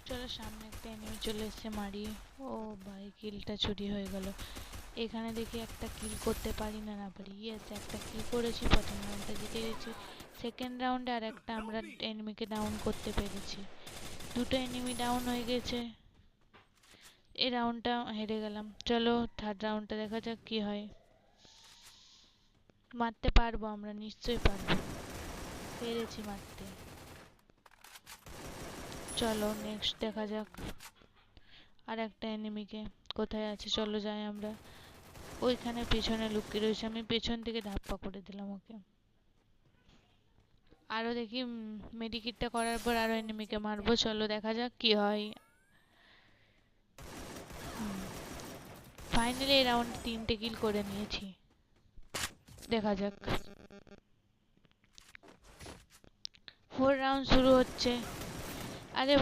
চলো সামনে একটা এনিমি চলে এসছে, মারি। ও ভাই, কিলটা চুরি হয়ে গেল। এখানে দেখি একটা কিল করতে পারি না না পারি। ইয়েস, একটা কিল করেছি, প্রথম রাউন্ডটা জিতে গেছি। সেকেন্ড রাউন্ডে আর একটা আমরা এনিমিকে ডাউন করতে পেরেছি। দুটো এনিমি ডাউন হয়ে গেছে। এই রাউন্ডটা হেরে গেলাম। চলো থার্ড রাউন্ডটা দেখা যাক কি হয়। মারতে পারবো আমরা, নিশ্চয়ই পারবো। পেরেছি মারতে। চলো নেক্সট দেখা যাক আর একটা এনিমিকে। কোথায় আছে, চলো যাই আমরা। ওইখানে পেছনে লুকিয়ে রয়েছে, আমি পেছন থেকে ধাপ্পা করে দিলাম ওকে। আরো দেখি মেডিকিটটা করার পর আরো এনিমিকে মারবো। চলো দেখা যাক কি হয়। ফাইনালি এই রাউন্ড 3টে কিল করে নিয়েছি। দেখা যাক। 4th রাউন্ড শুরু হচ্ছে। আরে